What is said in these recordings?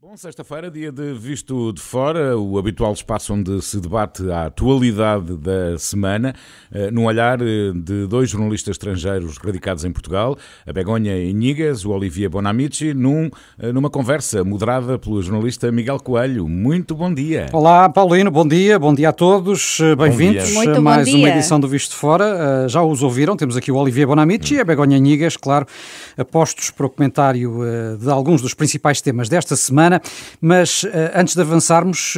Bom, sexta-feira, dia de Visto de Fora, o habitual espaço onde se debate a atualidade da semana, num olhar de dois jornalistas estrangeiros radicados em Portugal, a Begonha Iñiguez, o Olivier Bonamici, numa conversa moderada pelo jornalista Miguel Coelho. Muito bom dia. Olá, Paulino, bom dia a todos, bem-vindos a mais uma edição do Visto de Fora. Já os ouviram, temos aqui o Olivier Bonamici e a Begonha Iñiguez, claro, apostos para o comentário de alguns dos principais temas desta semana. Mas antes de avançarmos,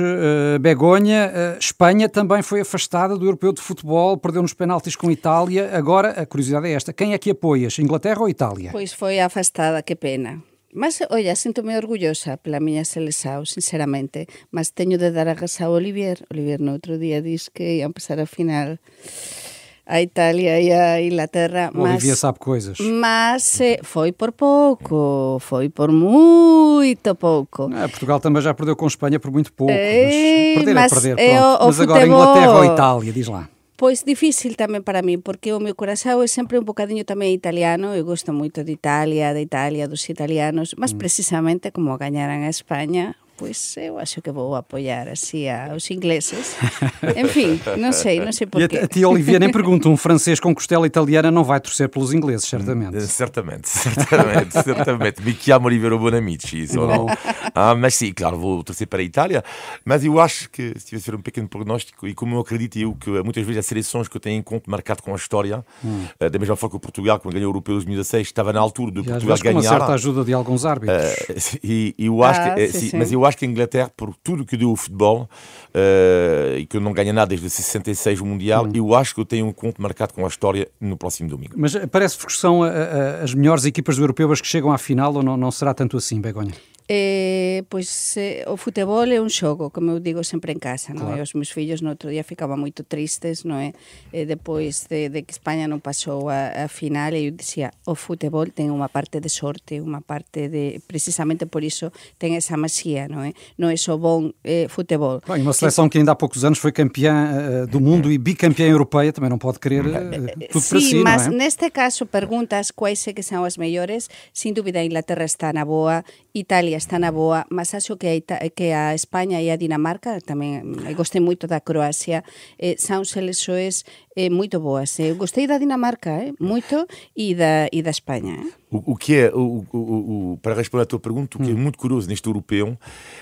Begonha, Espanha também foi afastada do Europeu de Futebol, perdeu nos penaltis com Itália. Agora, a curiosidade é esta, quem é que apoias, Inglaterra ou Itália? Pois foi afastada, que pena. Mas, olha, sinto-me orgullosa pela minha seleção, sinceramente. Mas tenho de dar a razão ao Olivier. Olivier no outro dia disse que iam passar a final a Itália e a Inglaterra. O Olivier sabe coisas. Mas foi por pouco, foi por muito pouco. Portugal também já perdeu com Espanha por muito pouco. Mas perder, pronto. Mas agora futebol... Inglaterra ou Itália, diz lá. Pois difícil tamén para mí, porque o meu corazón é sempre un bocadinho tamén italiano. Eu gosto moito de Italia, dos italianos, mas precisamente como gañaran a España, pois eu acho que vou apoiar así aos ingleses. Enfim, não sei porquê. E a ti, Olivier, nem pergunto, um francês com costela italiana não vai torcer pelos ingleses, certamente. Certamente. Me chiamo Olivier Bonamici. Mas sim, claro, vou torcer para a Itália. Mas eu acho que, se tivesse um pequeno prognóstico, e como eu acredito que muitas vezes as seleções que eu tenho em conta marcado com a história, da mesma forma que o Portugal, quando ganhou o Europeu 2016, estava na altura de Portugal ganhar. Com uma certa ajuda de alguns árbitros. Eu acho que, mas eu acho que a Inglaterra, por tudo que deu o futebol, e que não ganha nada desde 66 o Mundial, eu acho que eu tenho um conto marcado com a história no próximo domingo. Mas parece-vos que são as melhores equipas europeias que chegam à final, ou não será tanto assim, Begonha? O futebol é un xogo, como eu digo sempre en casa, non é? Claro. Os meus fillos no outro día ficaban moito tristes, non é? Depois de que España non pasou a final, e eu dicía, o futebol ten unha parte de sorte, unha parte de, precisamente por iso ten esa magia, non é? Non é só bon futebol. Bem, uma seleção que ainda há poucos anos foi campeã do mundo e bicampeã europeia, também não pode querer tudo para si, não é? Mas neste caso perguntas quais é que são as mellores, sin dúbida a Inglaterra está na boa, Italia está na boa, mas acho que a España e a Dinamarca, tamén gostei moito da Croacia, são seleções moito boas. Eu gostei da Dinamarca, moito, e da Espanha. O que é, para responder à tua pergunta, o que é muito curioso neste europeu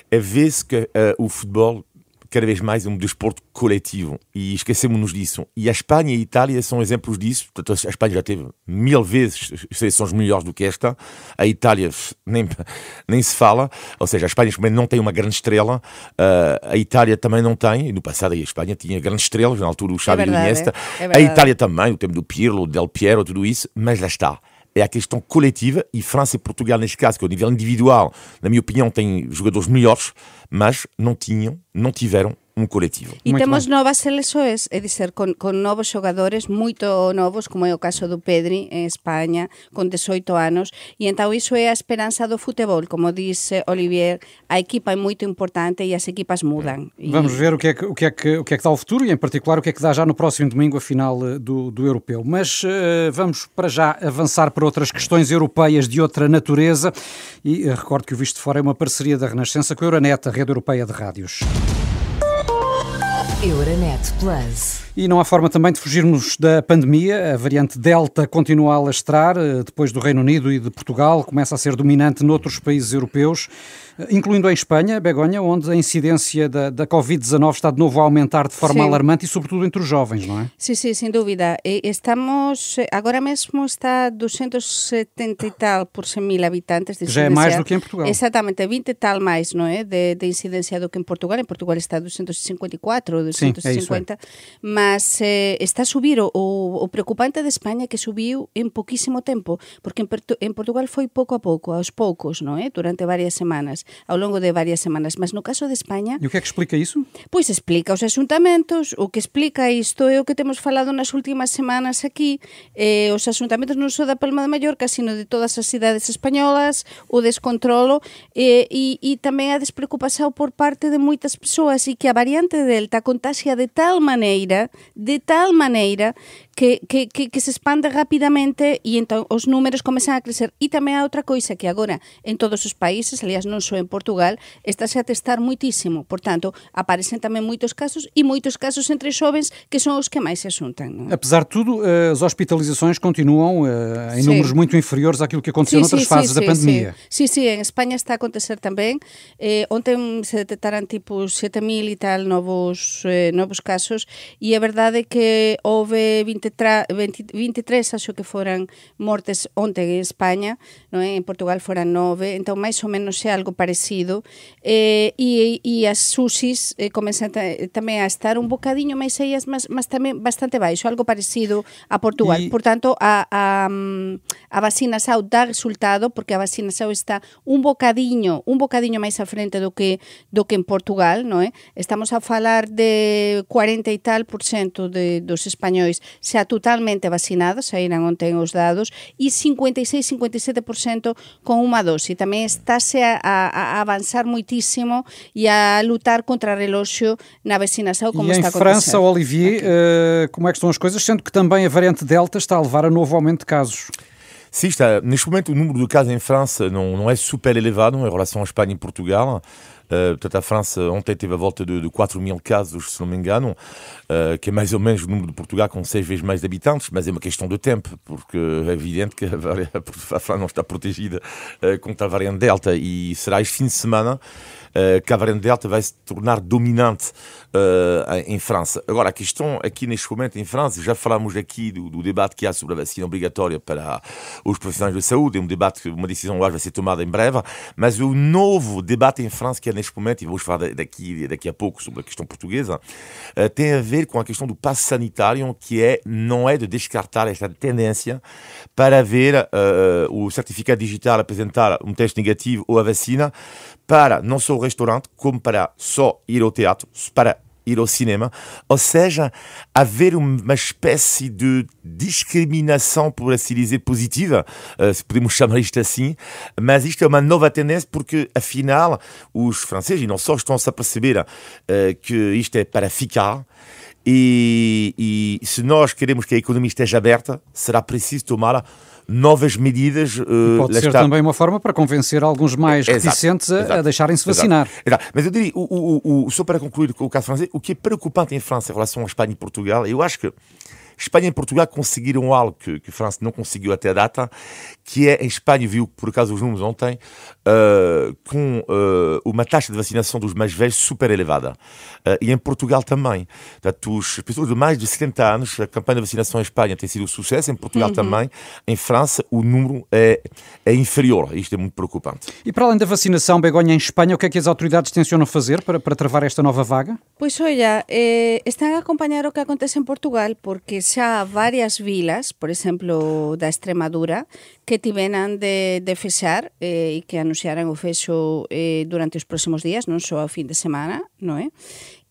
é ver-se que o futebol cada vez mais um desporto coletivo, e esquecemos-nos disso. E a Espanha e a Itália são exemplos disso. A Espanha já teve 1000 vezes seleções melhores do que esta. A Itália nem se fala. Ou seja, a Espanha não tem uma grande estrela. A Itália também não tem. E no passado a Espanha tinha grandes estrelas, na altura o Xavi e o Iniesta. A Itália também, o tempo do Pirlo, Del Piero, tudo isso. Mas lá está. É a questão coletiva, e França e Portugal, neste caso, que ao nível individual, na minha opinião, têm jogadores melhores, mas não tiveram um coletivo. E temos novas seleções, é dizer, con novos xogadores, moito novos, como é o caso do Pedri en España, con 18 anos, e então iso é a esperanza do futebol. Como dice Olivier, a equipa é muito importante e as equipas mudam. Vamos ver o que é que dá o futuro, e em particular o que é que dá já no próximo domingo a final do Europeu. Mas vamos para já avançar para outras questões europeias de outra natureza, e recordo que o Visto de Fora é uma parceria da Renascença com a Euronet, a rede europeia de rádios. Euronet Plus. E não há forma também de fugirmos da pandemia. A variante Delta continua a alastrar, depois do Reino Unido e de Portugal, começa a ser dominante noutros países europeus, incluindo em Espanha, Begonha, onde a incidência da Covid-19 está de novo a aumentar de forma alarmante, e sobretudo entre os jovens, não é? Sim, sem dúvida. Estamos, agora mesmo está 270 e tal por 100.000 habitantes de incidência. Já é mais do que em Portugal. Exatamente, 20 e tal mais, não é, de incidência do que em Portugal. Em Portugal está 254, 250, mas está a subir. O preocupante de Espanha é que subiu em pouquíssimo tempo, porque em Portugal foi pouco a pouco, aos poucos, não é, durante várias semanas, ao longo de várias semanas, mas no caso de Espanha... E o que é que explica isso? Pois explica os axuntamentos. O que explica isto é o que temos falado nas últimas semanas aquí, os axuntamentos non só da Palma de Mallorca, sino de todas as cidades españolas, o descontrolo e tamén a despreocupación por parte de moitas persoas, e que a variante Delta contagia de tal maneira que se expande rapidamente e entón os números comezan a crecer. E tamén há outra coisa que agora en todos os países, aliás non só en Portugal, estáse a testar muitísimo. Por tanto, aparecen tamén moitos casos e moitos casos entre xovens que son os que máis se xuntan. Non? Apesar de tudo, as hospitalizações continuam em números muito inferiores àquilo que aconteceu noutras fases da pandemia. Sí, en España está a acontecer tamén. Ontem se detectaran tipo 7.000 e tal novos casos e é verdade que houve 23, acho que foran mortes ontem en España, non é? En Portugal foran 9, entón máis ou menos é algo parecido, e as UCIs comenzan tamén a estar un bocadiño máis ellas, mas tamén bastante baixo, algo parecido a Portugal. Por tanto, a vacina SAO dá resultado, porque a vacina SAO está un bocadiño máis à frente do que en Portugal, non é? Estamos a falar de 40 e tal % dos españois xa totalmente vacinados, saíran ontem os dados, e 56-57% con unha dose. Tamén estáse a avanzar muitísimo e a lutar contra a reloxo na vacinação, como está a acontecer. E em França, Olivier, como é que estão as coisas, sendo que também a variante Delta está a levar a novo aumento de casos? Sim, neste momento o número de casos em França não é super elevado em relação à Espanha e Portugal. Portanto, a França ontem teve a volta de 4.000 casos, se não me engano, que é mais ou menos o número de Portugal, com 6 vezes mais de habitantes, mas é uma questão de tempo, porque é evidente que a França não está protegida contra a variante Delta, e será este fim de semana que a variante Delta vai se tornar dominante em França. Agora, a questão aqui neste momento em França, já falamos aqui do debate que há sobre a vacina obrigatória para os profissionais de saúde, é um debate, uma decisão vai ser tomada em breve, mas o novo debate em França que é neste momento, e vamos falar daqui a pouco sobre a questão portuguesa, tem a ver com a questão do passe sanitário, que não é de descartar esta tendência para ver o certificado digital apresentar um teste negativo ou a vacina para não só o restaurante, como para só ir ao teatro, para ir ao cinema, ou seja, haver uma espécie de discriminação, por assim dizer, positiva, se podemos chamar isto assim, mas isto é uma nova tendência porque, afinal, os franceses, e não só, estão-se a perceber que isto é para ficar, e se nós queremos que a economia esteja aberta, será preciso tomar novas medidas. Pode ser também uma forma para convencer alguns mais reticentes a deixarem-se vacinar. Exato. Mas eu diria, só para concluir com o caso francês, o que é preocupante em França em relação à Espanha e Portugal, eu acho que Espanha e Portugal conseguiram algo que a França não conseguiu até a data, que é, em Espanha, viu por acaso os números ontem, com uma taxa de vacinação dos mais velhos super elevada. E em Portugal também. Portanto, as pessoas de mais de 70 anos, a campanha de vacinação em Espanha tem sido um sucesso, em Portugal também. Em França, o número é inferior. Isto é muito preocupante. E para além da vacinação, Begonha, em Espanha, o que é que as autoridades tencionam fazer para travar esta nova vaga? Pois olha, están a acompanhar o que acontece en Portugal, porque xa há varias vilas, por exemplo, da Extremadura, que tiveran de fechar e que anunciaran o fexo durante os próximos días, non só ao fin de semana, non é?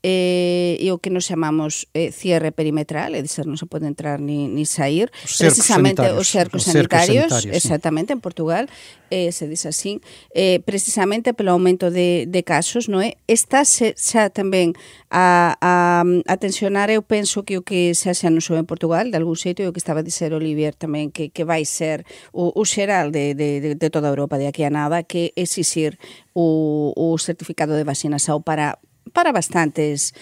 E o que nos chamamos cierre perimetral, é dizer, non se pode entrar ni sair, precisamente os cercos sanitarios, exactamente, en Portugal, se diz así, precisamente pelo aumento de casos, non é? Está xa tamén a tensionar, eu penso que o que xa se anunciou en Portugal, de algún xeito, e o que estaba a dizer Olivier tamén, que vai ser o xeral de toda a Europa de aquí a nada, que exixir o certificado de vacinação para bastantes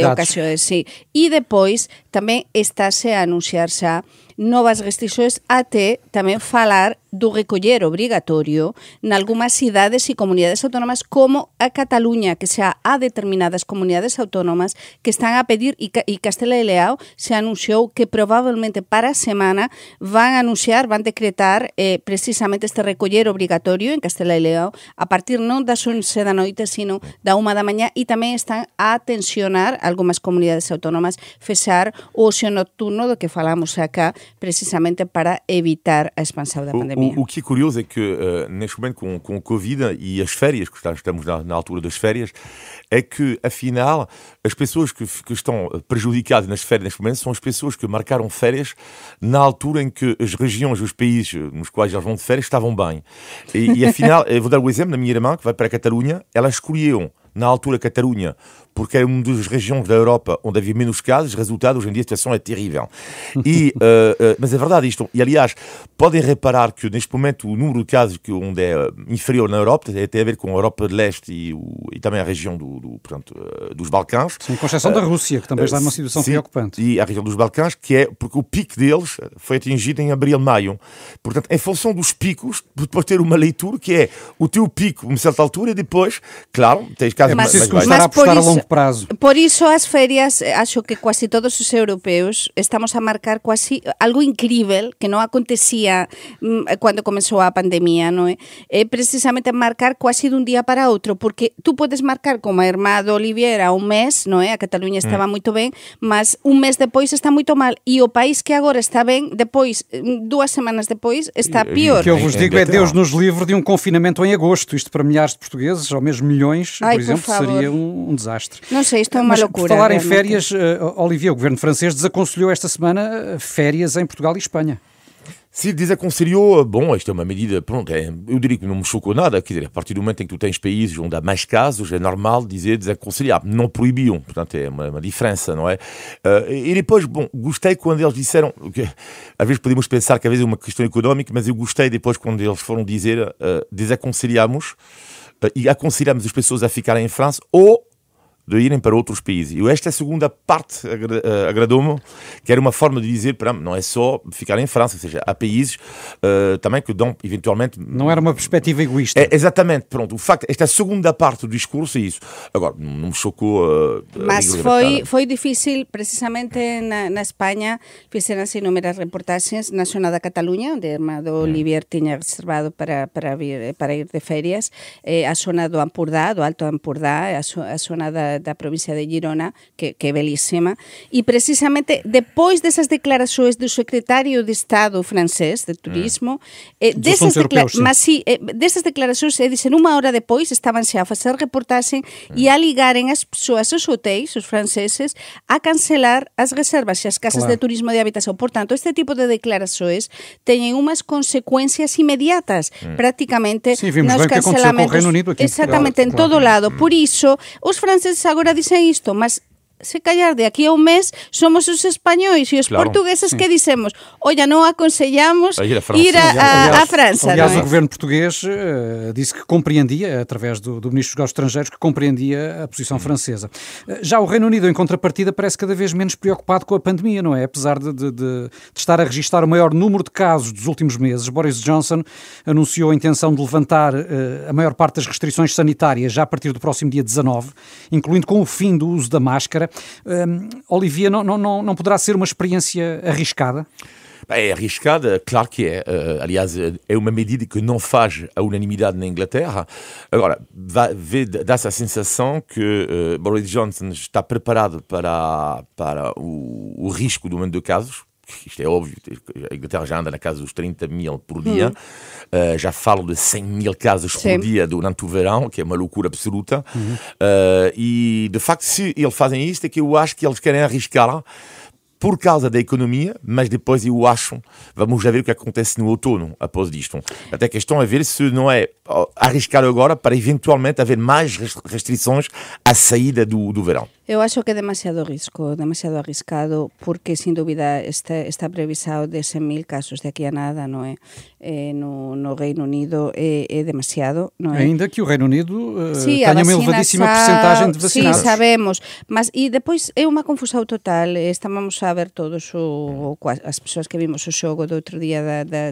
ocasións, sí. E depois tamén estáse a anunciar xa novas restrições até tamén falar do recoller obrigatorio nalgúmas cidades e comunidades autónomas como a Cataluña, que xa há determinadas comunidades autónomas que están a pedir, e Castela e Leao se anunciou que probablemente para a semana van decretar precisamente este recoller obrigatorio en Castela e Leao a partir non das 11 da noite, sino da 1 da mañá, e tamén están a tensionar algunhas comunidades autónomas fechar o ocio nocturno do que falamos acá, precisamente para evitar a expansão da pandemia. O que é curioso é que, neste momento, com o Covid e as férias, que estamos na altura das férias, é que, afinal, as pessoas que estão prejudicadas nas férias neste momento são as pessoas que marcaram férias na altura em que as regiões, os países nos quais elas vão de férias estavam bem. E afinal, eu vou dar o exemplo da minha irmã, que vai para a Catalunha, ela escolheu na altura, Catalunha, porque era uma das regiões da Europa onde havia menos casos, resultado, hoje em dia a situação é terrível. Mas é verdade isto. E, aliás, podem reparar que, neste momento, o número de casos onde é inferior na Europa tem a ver com a Europa de Leste e também a região dos Balcãs. Sim, com exceção da Rússia, que também está numa situação preocupante. E a região dos Balcãs, que é porque o pico deles foi atingido em abril, maio. Portanto, em função dos picos, depois ter uma leitura que é o teu pico, uma certa altura, e depois, claro, tens casos mais começar a apostar a longo prazo. Por isso, as férias, acho que quase todos os europeus estamos a marcar quase algo incrível que não acontecia quando começou a pandemia, não é? É precisamente marcar quase de um dia para outro, porque tu podes marcar como a irmã do Oliviera um mês, não é? A Catalunha estava muito bem, mas um mês depois está muito mal. E o país que agora está bem, depois, 2 semanas depois, está pior. O que eu vos digo é Deus nos livre de um confinamento em agosto. Isto para milhares de portugueses, ou mesmo milhões, por exemplo, seria um desastre. Não sei, isto é uma loucura. Por falar em férias, Olivier, o governo francês desaconselhou esta semana férias em Portugal e Espanha. Se desaconselhou, bom, isto é uma medida, pronto, eu diria que não me chocou nada, quer dizer, a partir do momento em que tu tens países onde há mais casos, é normal dizer desaconselhar, não proibiam, portanto é uma diferença, não é? E depois, bom, gostei quando eles disseram, que, às vezes podemos pensar que às vezes é uma questão económica, mas eu gostei depois quando eles foram dizer desaconselhamos e aconselhamos as pessoas a ficarem em França ou de irem para outros países. E esta segunda parte agradou-me, que era uma forma de dizer, não é só ficar em França, ou seja, há países também que dão, eventualmente... Não era uma perspectiva egoísta. Exatamente, pronto. O facto, esta segunda parte do discurso é isso. Agora, não me chocou... Mas foi difícil, precisamente na Espanha, fizeram-se inúmeras reportagens na zona da Catalunha, onde a irmã do Olivier tinha reservado para ir de férias, a zona do Ampurdá, do Alto Ampurdá, a zona da província de Girona, que é belíssima, e precisamente depois dessas declarações do secretário de Estado francês de turismo, dessas declarações, é dizer, 1 hora depois estavam-se a fazer reportagem e a ligarem as pessoas, os hotéis, os franceses, a cancelar as reservas e as casas de turismo de habitação. Portanto, este tipo de declarações têm umas consequências imediatas, praticamente. Sim, vimos bem o que aconteceu com o Reino Unido aqui. Exatamente, em todo lado. Por isso, os franceses agora dizem isto, mas se calhar de aquí a un mes somos os espanhóis e os portugueses que dizemos, olha, não aconselhamos ir à França. Aliás, o governo português disse que compreendia, através do Ministro dos Negócios Estrangeiros, que compreendia a posição francesa. Já o Reino Unido, em contrapartida, parece cada vez menos preocupado com a pandemia, não é? Apesar de estar a registrar o maior número de casos dos últimos meses, Boris Johnson anunciou a intenção de levantar a maior parte das restrições sanitárias já a partir do próximo dia 19, incluindo com o fim do uso da máscara. Olivier, não poderá ser uma experiência arriscada? É arriscada, claro que é. Aliás, é uma medida que não faz a unanimidade na Inglaterra. Agora, dá-se a sensação que Boris Johnson está preparado para o risco do aumento de casos. Isto é óbvio, a Inglaterra já anda na casa dos 30 mil por dia, já falo de 100 mil casos por dia durante o verão, que é uma loucura absoluta, e de facto, se eles fazem isto, é que eu acho que eles querem arriscar por causa da economia, mas depois eu acho, vamos já ver o que acontece no outono após disto. Até a questão é ver se não é arriscar agora para eventualmente haver mais restrições à saída do verão. Eu acho que é demasiado arriscado, porque sem dúvida está previsado de 100.000 casos de aqui a nada, não é? No Reino Unido é demasiado, não é? Ainda que o Reino Unido tenha uma elevadíssima percentagem de vacinados. Sim, sabemos, mas e depois é uma confusão total. Estamos a ver todos as pessoas que vimos o xogo do outro dia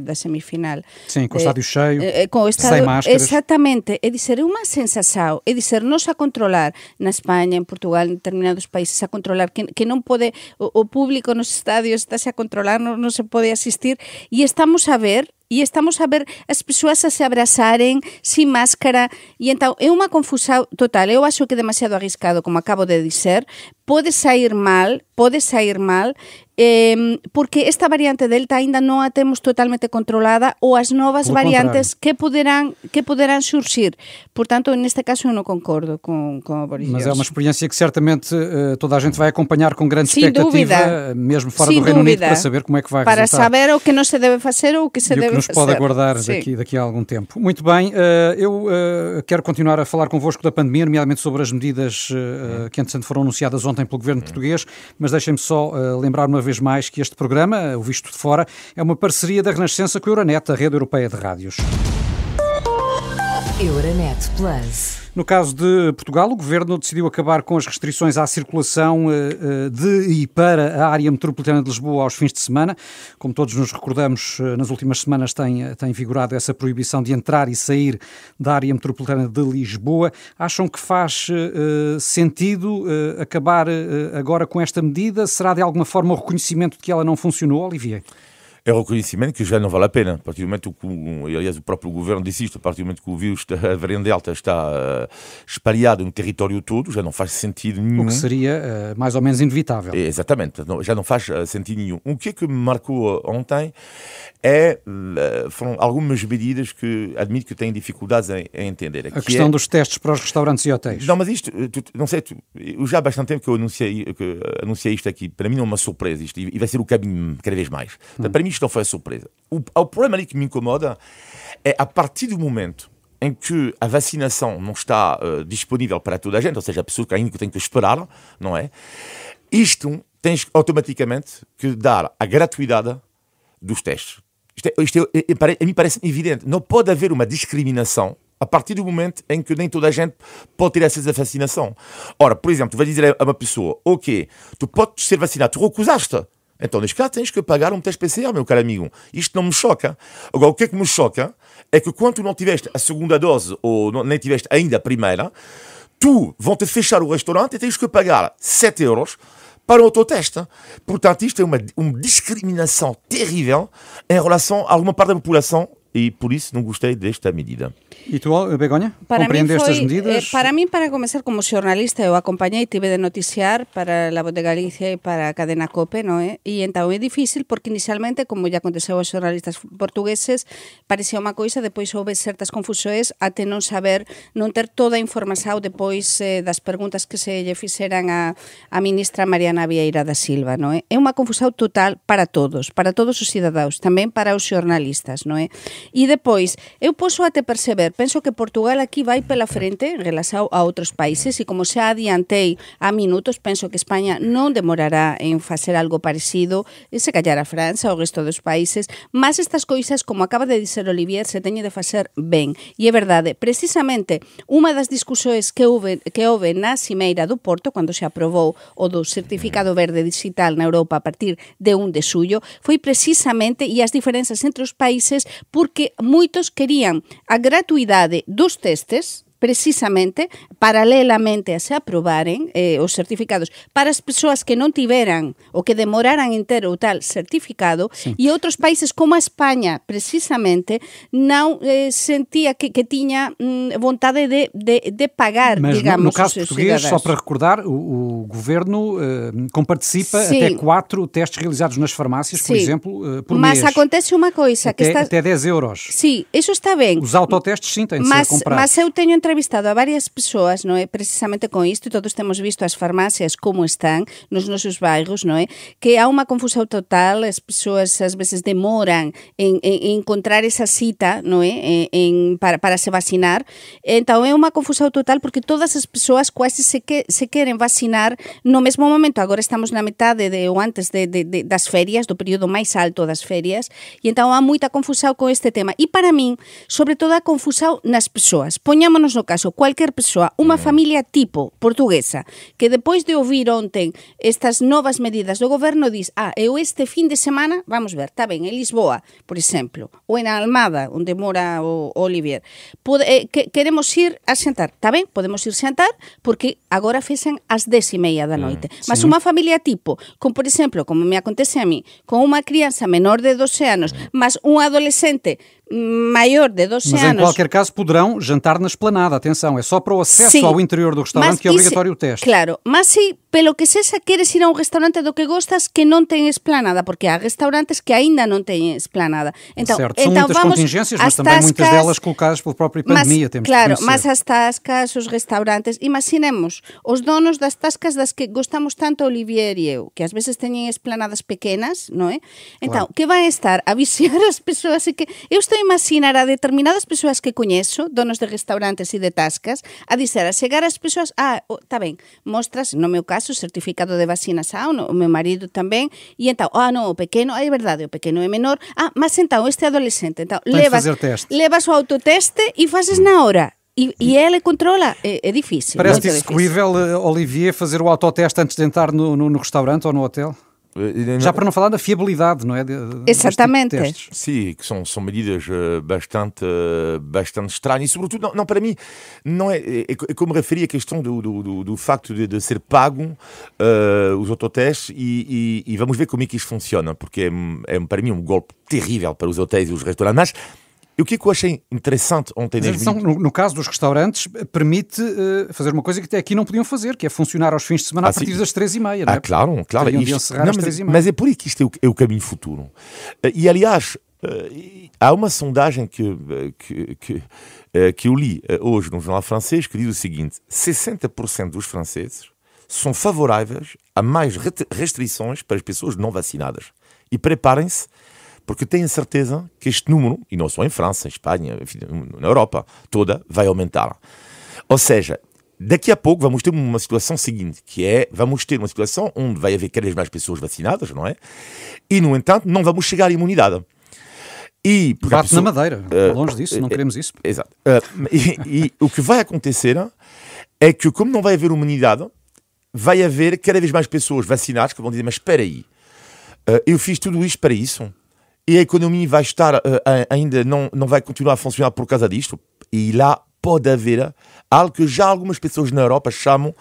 da semifinal. Sim, com o estádio cheio, sem máscaras. Exatamente, é dizer, é uma sensação, é dizer, nós a controlar na Espanha, em Portugal, em determinados países, a controlar que non pode, o público nos estadios está a controlar, non se pode asistir, e estamos a ver as persoas a se abrazarem sem máscara, e então é uma confusão total. Eu acho que é demasiado arriscado, como acabo de dizer, pode sair mal, porque esta variante Delta ainda non a temos totalmente controlada, ou as novas variantes que poderán surgir. Portanto, neste caso eu non concordo con Boris Johnson. Mas é uma experiência que certamente toda a gente vai acompanhar com grande expectativa, mesmo fora do Reino Unido, para saber como é que vai resultar. Para saber o que non se deve facer ou o que se deve nos pode aguardar daqui a algum tempo. Muito bem, eu quero continuar a falar convosco da pandemia, nomeadamente sobre as medidas que, entretanto, foram anunciadas ontem pelo Governo português, mas deixem-me só lembrar uma vez mais que este programa, o Visto de Fora, é uma parceria da Renascença com a Euronet, a rede europeia de rádios. Euronet Plus. No caso de Portugal, o Governo decidiu acabar com as restrições à circulação de e para a área metropolitana de Lisboa aos fins de semana. Como todos nos recordamos, nas últimas semanas tem vigorado essa proibição de entrar e sair da área metropolitana de Lisboa. Acham que faz sentido acabar agora com esta medida? Será de alguma forma o reconhecimento de que ela não funcionou, Olivier? É o reconhecimento que já não vale a pena. A partir do momento que, aliás, o próprio governo disse isto, a partir do momento que o vírus, a variante Delta, está espalhado no território todo, já não faz sentido nenhum. O que seria mais ou menos inevitável. Exatamente, já não faz sentido nenhum. O que é que me marcou ontem foram algumas medidas que admito que tenho dificuldades em entender. A questão dos testes para os restaurantes e hotéis. Não, mas isto, não sei, eu já há bastante tempo que eu anunciei isto aqui. Para mim não é uma surpresa isto, e vai ser o caminho cada vez mais. Então, para mim isto não foi a surpresa. O problema ali que me incomoda é a partir do momento em que a vacinação não está disponível para toda a gente, ou seja, a pessoa que ainda tem que esperar, não é? Isto tens automaticamente que dar a gratuidade dos testes. A mim parece evidente. Não pode haver uma discriminação a partir do momento em que nem toda a gente pode ter acesso à vacinação. Ora, por exemplo, tu vais dizer a uma pessoa, ok, tu podes ser vacinado, tu recusaste. Então, neste caso, tens que pagar um teste PCR, meu caro amigo. Isto não me choca. Agora, o que é que me choca é que quando tu não tiveste a segunda dose ou nem tiveste ainda a primeira, tu vão-te fechar o restaurante e tens que pagar 7 euros para o autoteste. Portanto, isto é uma discriminação terrível em relação a alguma parte da população e, por isso, não gostei desta medida. E tu, Begonha, compreendeste as medidas? Para mí, para comenzar, como xornalista, eu acompañei, tive de noticiar para La Voz de Galicia e para a cadena COPE, non é? E entón é difícil porque inicialmente, como ya aconteceu aos xornalistas portugueses, parecía unha coisa, depois houve certas confusões até non saber, non ter toda a información depois das preguntas que se lle fixeran a ministra Mariana Vieira da Silva, non é? É unha confusão total para todos os cidadáns, tamén para os xornalistas, non é? E depois, eu poso até perceber, penso que Portugal aquí vai pela frente en relación a outros países e como xa adiantei a minutos, penso que España non demorará en facer algo parecido, e se callar a França ou o resto dos países, mas estas coisas, como acaba de dizer Olivier, se teñen de facer ben. E é verdade, precisamente, unha das discusións que houve na Cimeira do Porto, cando se aprobou o do certificado verde digital na Europa a partir de 1 de xullo, foi precisamente, e as diferenzas entre os países, porque moitos querían a gratuidade dos testes, precisamente, paralelamente a se aprobaren os certificados para as persoas que non tiveran ou que demoraran en ter o tal certificado, e outros países como a España, precisamente, non sentía que tiña vontade de pagar, mas digamos, no caso português, só para recordar, o Governo comparticipa até 4 testes realizados nas farmácias, por exemplo, por mês. Mas acontece unha coisa até 10 euros. Sí, eso está ben. Os autotestes, sim, têm de ser comprados. Mas eu teño entrevistado a varias persoas, non é, precisamente con isto, e todos temos visto as farmacias como están nos nosos bairros, non é, que há unha confusão total, as persoas ás veces demoran en encontrar esa cita, non é, para se vacinar. Então é unha confusão total porque todas as persoas quase se queren vacinar no mesmo momento. Agora estamos na metade ou antes das ferias, do período máis alto das ferias, e então há moita confusão con este tema. E para min, sobre todo, a confusão nas persoas. Poñámonos no caso, cualquier persoa, unha familia tipo portuguesa, que depois de ouvir ontem estas novas medidas do goberno, diz, eu este fin de semana, vamos ver, está ben, en Lisboa, por exemplo, ou en Almada, onde mora o Olivier, queremos ir a xantar, está ben, podemos ir xantar, porque agora fexen as 10:30 da noite. Mas unha familia tipo, como por exemplo, como me acontece a mí, con unha crianza menor de 12 anos, mas un adolescente maior de 12 anos... Mas em qualquer caso poderão jantar na esplanada, atenção, é só para o acesso ao interior do restaurante que é obrigatório o teste. Claro, mas se pelo que sexa queres ir a un restaurante do que gostas que non ten esplanada, porque há restaurantes que aínda non teñen esplanada. Certo, são muitas contingências, mas também muitas delas colocadas pela própria pandemia, temos de conhecer. Mas as tascas, os restaurantes, imaginemos, os donos das tascas das que gostamos tanto Olivier e eu, que ás veces teñen esplanadas pequenas, non é? Entón, que van estar a vixiar as persoas e que eu estou a imaginar a determinadas persoas que coñezo, donos de restaurantes e de tascas, a dizer, a chegar as persoas, está ben, mostras, no meu caso, certificado de vacinação, o meu marido tamén, e entón, non, o pequeno, é verdade, o pequeno é menor, mas entón, este adolescente, entón, levas o autoteste e fazes na hora. E ele controla, é difícil. Parece execuível, Olivier, fazer o autoteste antes de entrar no restaurante ou no hotel? Já para não falar da fiabilidade, não é? Exatamente. Tipo sim, que são medidas bastante estranhas e, sobretudo, não, para mim, não é como referi a questão do facto de ser pago os autotestes e vamos ver como é que isso funciona, porque é para mim um golpe terrível para os hotéis e os restaurantes. Mas o que eu achei interessante ontem... No caso dos restaurantes, permite fazer uma coisa que até aqui não podiam fazer, que é funcionar aos fins de semana a partir das 3h30, não é? Claro. Mas é por aí que isto é o caminho futuro. E, aliás, há uma sondagem que eu li hoje no jornal francês que diz o seguinte: 60% dos franceses são favoráveis a mais restrições para as pessoas não vacinadas. E preparem-se, porque têm certeza que este número, e não só em França, em Espanha, enfim, na Europa toda, vai aumentar. Ou seja, daqui a pouco vamos ter uma situação seguinte, que é, vamos ter uma situação onde vai haver cada vez mais pessoas vacinadas, não é? E, no entanto, não vamos chegar à imunidade. E, bate na madeira, longe disso, não queremos isso. Exato. E o que vai acontecer é que, como não vai haver imunidade, vai haver cada vez mais pessoas vacinadas que vão dizer, mas espera aí, eu fiz tudo isto para isso? E a economia vai estar, ainda não vai continuar a funcionar por causa disto? E lá pode haver algo que já algumas pessoas na Europa chamam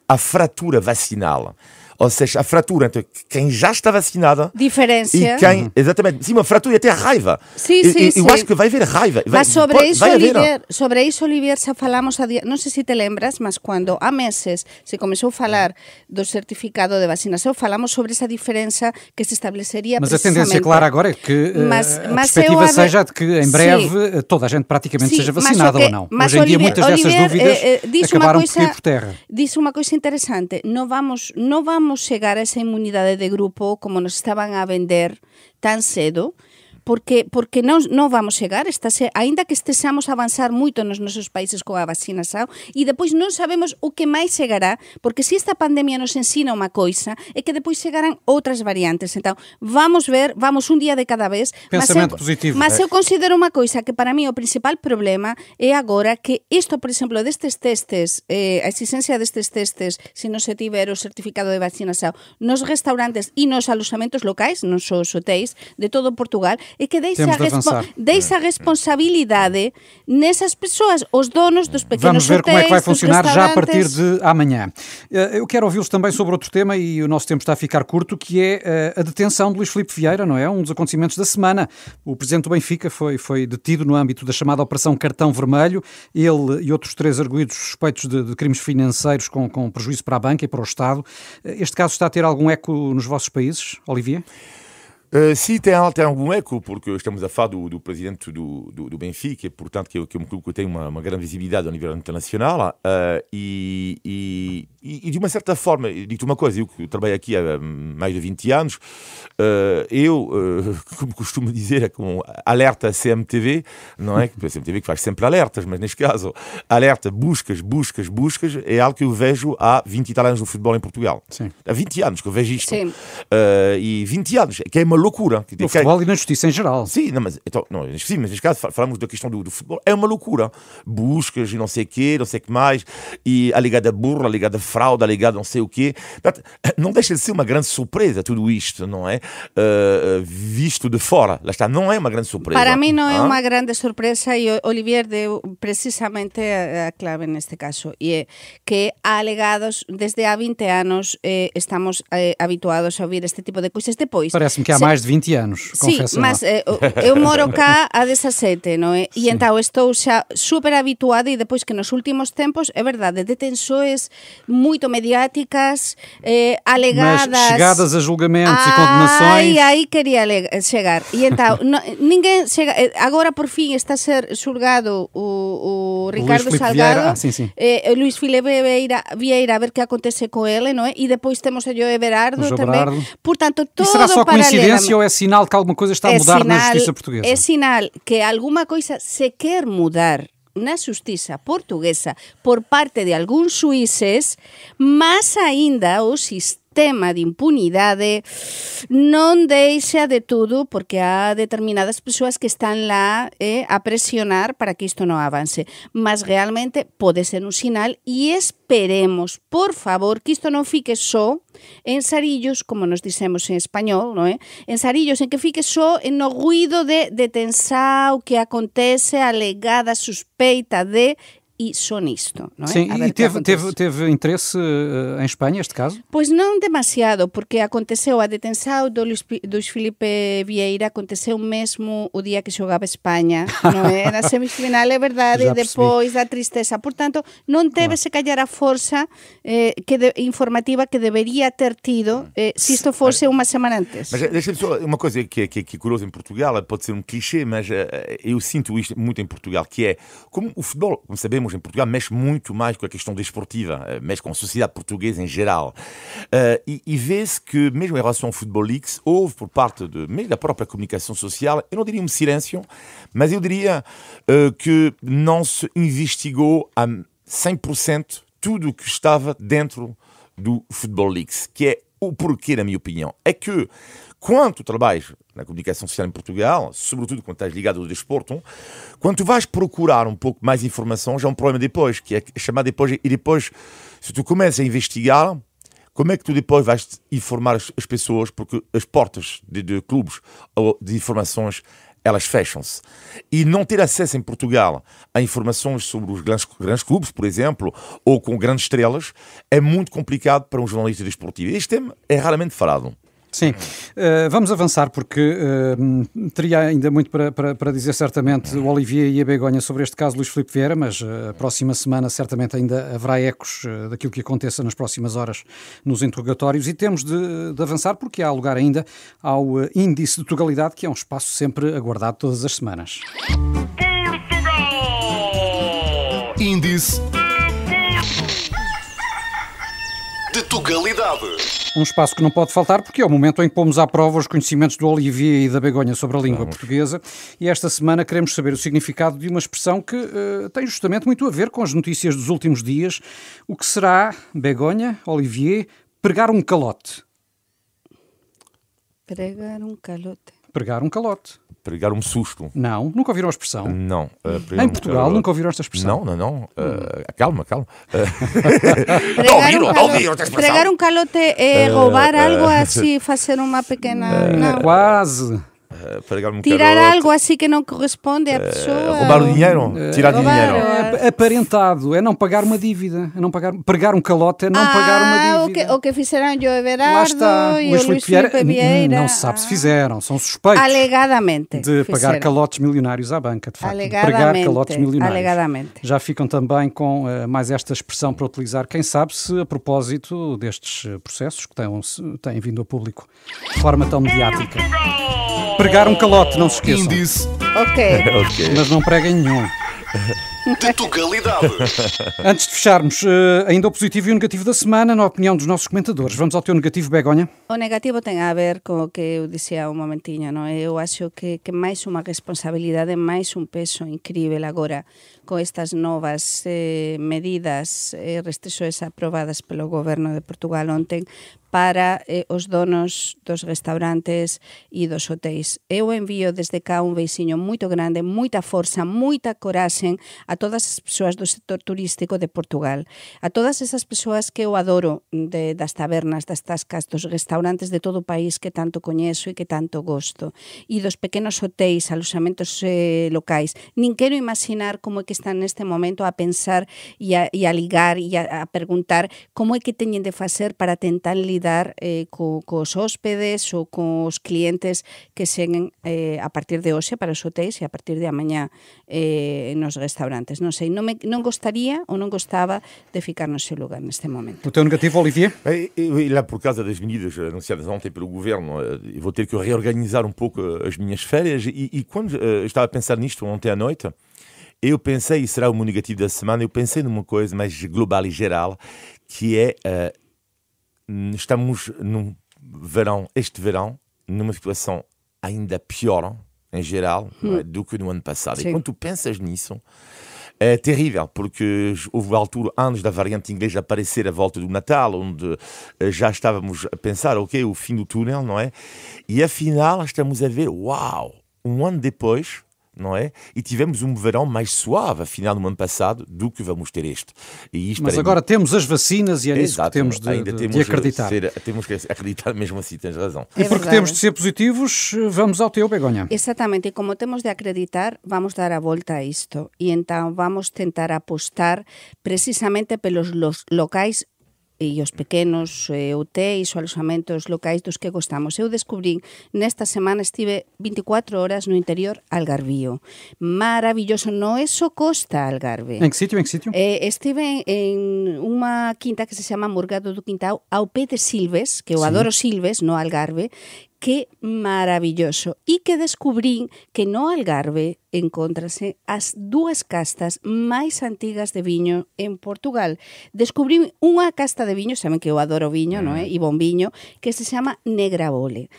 a fratura vacinal. Ou seja, a fratura entre quem já está vacinada diferença e quem... Exatamente. Sim, uma fratura e até a raiva. Sim. Eu acho que vai haver raiva. Mas sobre isso, Olivier, já falamos, não sei se te lembras, mas quando há meses se começou a falar do certificado de vacinação, falamos sobre essa diferença que se estabeleceria. Mas a tendência clara agora é que a perspectiva seja de que em breve toda a gente praticamente seja vacinada ou não. Hoje em dia muitas dessas dúvidas acabaram por cair por terra. Diz uma coisa interessante, não vamos chegar a esa inmunidade de grupo como nos estaban a vender tan cedo, porque non vamos chegar, aínda que estexamos a avanzar moito nos nosos países coa vacinação, e depois non sabemos o que máis chegará, porque se esta pandemia nos ensina unha coisa, é que depois chegarán outras variantes. Então, vamos un día de cada vez. Pensamento positivo. Mas eu considero unha coisa que para mí o principal problema é agora que isto, por exemplo, destes testes, a exigencia destes testes, se non se tiver o certificado de vacinação nos restaurantes e nos alojamentos locais, nos hotéis de todo Portugal, é que deixa a responsabilidade nessas pessoas, os donos dos pequenos hotéis. Vamos ver como é que vai funcionar já a partir de amanhã. Eu quero ouvi-los também sobre outro tema, e o nosso tempo está a ficar curto, que é a detenção de Luís Filipe Vieira, não é? Um dos acontecimentos da semana. O presidente do Benfica foi detido no âmbito da chamada Operação Cartão Vermelho. Ele e outros 3 arguidos suspeitos de crimes financeiros com prejuízo para a banca e para o Estado. Este caso está a ter algum eco nos vossos países, Olivier? Sim, tem algum eco, porque estamos a falar do presidente do Benfica, e, portanto, que é um clube que tem uma grande visibilidade a nível internacional, e de uma certa forma, digo-te uma coisa, eu que trabalho aqui há mais de 20 anos, como costumo dizer, é como alerta CMTV, não é? A CMTV que faz sempre alertas, mas neste caso, alerta, buscas, é algo que eu vejo há 20 e tal anos no futebol em Portugal. Sim. Há 20 anos que eu vejo isto. E 20 anos, que é uma loucura. No futebol e na justiça em geral. Sim, mas neste caso falamos da questão do futebol. É uma loucura. Buscas e não sei o quê, não sei o que mais, e alegada burla, alegada fraude, alegada não sei o quê. Não deixa de ser uma grande surpresa tudo isto, não é? Visto de fora. Lá está, não é uma grande surpresa. Para mim não é uma grande surpresa, e Olivier deu precisamente a clave neste caso, e é que alegados desde há 20 anos estamos habituados a ouvir este tipo de coisas. Depois, parece-me que há mais mais de 20 anos, confesso. Sim, mas eu moro cá há 17, non é? E então estou xa super habituada e depois que nos últimos tempos, é verdade, detenções muito mediáticas, alegadas... Mas chegadas a julgamentos e condenações... Aí queria chegar. E então, ninguém chega... Agora, por fim, está a ser julgado o Ricardo Salgado, Luís Filipe Vieira, a ver que acontece com ele, não é? E depois temos o Joe Berardo também. Portanto, todo será só coincidência ou é sinal que alguma coisa está a mudar na justiça portuguesa? É sinal que alguma coisa se quer mudar na justiça portuguesa por parte de alguns juízes, mas ainda o sistema de impunidade non deixa de tudo, porque há determinadas persoas que están lá a presionar para que isto non avance. Mas realmente pode ser un sinal e esperemos, por favor, que isto non fique só en sarillos, como nos dicemos en español, non é? En sarillos, en que fique só no ruido de tensao que acontece, alegada suspeita de... E só nisto, não é? Sim, e teve interesse em Espanha este caso? Pois não demasiado, porque aconteceu a detenção do Luís Filipe Vieira, aconteceu mesmo o dia que jogava Espanha, não é? Na semifinal, é verdade, depois da tristeza. Portanto, não teve se calhar a força informativa que deveria ter tido se isto fosse uma semana antes. Mas deixa-me só uma coisa que é curiosa em Portugal, pode ser um clichê, mas eu sinto isto muito em Portugal, que é, como o futebol, como sabemos, em Portugal mexe muito mais com a questão desportiva, mexe com a sociedade portuguesa em geral. E vê-se que, mesmo em relação ao Futebol Leaks, houve por parte mesmo da própria comunicação social, eu não diria um silêncio, mas eu diria que não se investigou a 100% tudo o que estava dentro do Futebol Leaks, que é o porquê, na minha opinião. É que quando tu trabalhas na comunicação social em Portugal, sobretudo quando estás ligado ao desporto, quando tu vais procurar um pouco mais informação, já é um problema depois, que é chamar depois, e depois, se tu começas a investigar, como é que tu depois vais informar as pessoas, porque as portas de clubes ou de informações, elas fecham-se. E não ter acesso em Portugal a informações sobre os grandes clubes, por exemplo, ou com grandes estrelas, é muito complicado para um jornalista desportivo. Este tema é raramente falado. Sim, vamos avançar porque teria ainda muito para dizer certamente o Olivier e a Begonha sobre este caso Luís Filipe Vieira, mas a próxima semana certamente ainda haverá ecos daquilo que aconteça nas próximas horas nos interrogatórios e temos de avançar porque há lugar ainda ao índice de tugalidade, que é um espaço sempre aguardado todas as semanas. Portugal! Índice de tugalidade. Um espaço que não pode faltar porque é o momento em que pomos à prova os conhecimentos do Olivier e da Begonha sobre a língua portuguesa e esta semana queremos saber o significado de uma expressão que tem justamente muito a ver com as notícias dos últimos dias. O que será, Begonha, Olivier, pregar um calote? Pregar um calote. Pregar um calote. Pregar um susto. Não, nunca ouviram a expressão? Não. Em Portugal nunca ouviram esta expressão? Não. Calma. Pregar um calote é roubar algo assim, fazer uma pequena... Não. Quase. Tirar algo assim que não corresponde à pessoa. Roubar o dinheiro? Tirar dinheiro. Aparentado, é não pagar uma dívida. É não pagar, pregar um calote é não pagar uma dívida. O que fizeram Joe Berardo e o Luís Filipe Vieira. Não se sabe se fizeram, são suspeitos. Alegadamente. De pagar calotes milionários à banca, de facto. Alegadamente. De pregar calotes milionários. Alegadamente. Já ficam também com mais esta expressão para utilizar, quem sabe se a propósito destes processos que têm vindo a público de forma tão mediática. Pregar um calote, não se esqueçam. Índice. Ok. Mas não preguem nenhum. De tugalidade. Antes de fecharmos, ainda o positivo e o negativo da semana, na opinião dos nossos comentadores. Vamos ao teu negativo, Begonha? O negativo tem a ver com o que eu dizia um momentinho, não é? Eu acho que máis unha responsabilidade, máis un peso incrível agora con estas novas medidas e restrições aprobadas pelo goberno de Portugal ontem para os donos dos restaurantes e dos hotéis. Eu envío desde cá un beixiño moito grande, moita forza, moita coraxe a a todas as persoas do sector turístico de Portugal, a todas esas persoas que eu adoro das tabernas, das tascas, dos restaurantes de todo o país que tanto coñezo e que tanto gosto, e dos pequenos hotéis, alojamentos locais. Nin quero imaginar como é que están neste momento a pensar e a ligar e a perguntar como é que teñen de facer para tentar lidar cos hóspedes ou cos clientes que seguen a partir de hoxe para os hotéis e a partir de amanhã nos restaurantes. Non sei, non gostaria ou non gostava de ficar no seu lugar neste momento. O teu negativo, Olivier? E lá, por causa das medidas anunciadas ontem pelo governo, vou ter que reorganizar um pouco as minhas férias e quando estava a pensar nisto ontem à noite, eu pensei, e será o meu negativo da semana, eu pensei numa coisa mais global e geral, que é, estamos num verão, este verão, numa situação ainda pior, em geral, do que no ano passado. Sim. E quando tu pensas nisso, é terrível, porque houve altura, antes da variante inglesa aparecer à volta do Natal, onde já estávamos a pensar, ok, o fim do túnel, não é? E afinal estamos a ver, uau, um ano depois, não é? E tivemos um verão mais suave, afinal, no ano passado, do que vamos ter este. E isto, mas agora temos as vacinas e é nisso que temos de acreditar. Temos que acreditar mesmo assim, tens razão. E porque temos de ser positivos, vamos ao teu, Begonha. Exatamente, e como temos de acreditar, vamos dar a volta a isto. E então vamos tentar apostar precisamente pelos locais e os pequenos hotéis ou alojamentos locais dos que gostamos. Eu descubrí, nesta semana estive 24 horas no interior Algarvío. Maravilloso, non é só costa Algarve. En que sitio? Estive en unha quinta que se chama Morgado do Quintao, ao pé de Silves, que eu adoro Silves, no Algarve, que maravilloso. E que descubrí que no Algarve encóntrase as dúas castas máis antigas de viño en Portugal. Descubrí unha casta de viño, saben que eu adoro viño, non é? E bon viño, que se chama Negra Mole.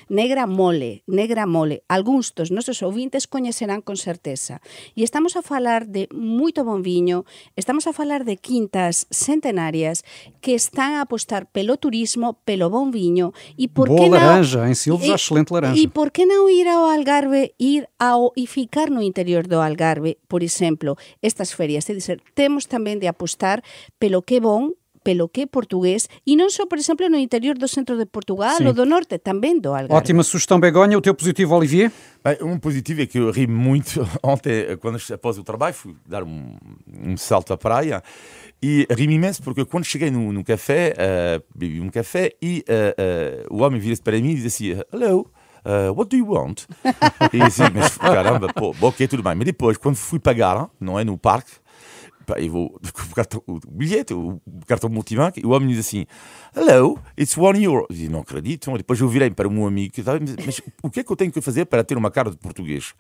Algúns dos nosos ouvintes coñecerán con certeza. E estamos a falar de moito bon viño, estamos a falar de quintas centenarias que están a apostar pelo turismo, pelo bon viño. E por boa laranja, em Silves, excelente laranja. E por que non ir ao Algarve, e ficar no interior do Algarve, por exemplo, estas ferias? É dizer, temos tamén de apostar pelo que é bon, pelo que é portugués, e non só, por exemplo, no interior do centro de Portugal ou do norte, tamén do Algarve. Ótima sugestão, Begonha. O teu positivo, Olivier? Bem, um positivo é que eu ri muito ontem, quando após o trabalho, fui dar um salto à praia e ri-me imenso, porque quando cheguei no café, bebi um café e o homem vira-se para mim e diz assim, hello, what do you want? E assim, mas caramba, ok, tudo bem. Mas depois, quando fui pagar, não é, no parque, eu vou o bilhete, o cartão multibanco, e o homem diz assim, hello, it's €1. Eu disse, não acredito. Depois eu virei para o meu amigo, mas o que é que eu tenho que fazer para ter uma cara de português?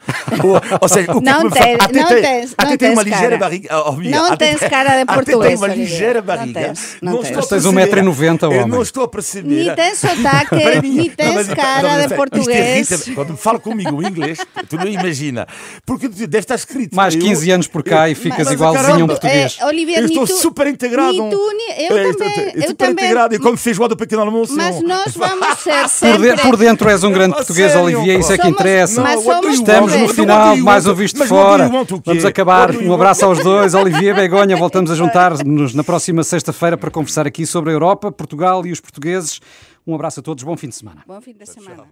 Ou seja, o que não até tem uma ligeira barriga. Não tens cara de português. Tem uma ligeira barriga. Não tens 1,90 m, homem. Eu não estou a perceber. Nem tens sotaque, nem tens cara de português. Quando fala comigo em inglês, tu não imagina. Porque deve estar escrito. Mais 15 anos por cá e ficas igualzinho um português. Olivier, eu estou super integrado. Eu também. Integrado. E como feijoada do pequeno almoço. Mas nós vamos ser sempre... Por dentro és um grande português, sério, Olivier, isso é que interessa. Estamos no final de mais um Visto de Fora. Vamos acabar. Um abraço aos dois. Olivier, Begonha, voltamos a juntar-nos na próxima sexta-feira para conversar aqui sobre a Europa, Portugal e os portugueses. Um abraço a todos. Bom fim de semana. Bom fim de semana.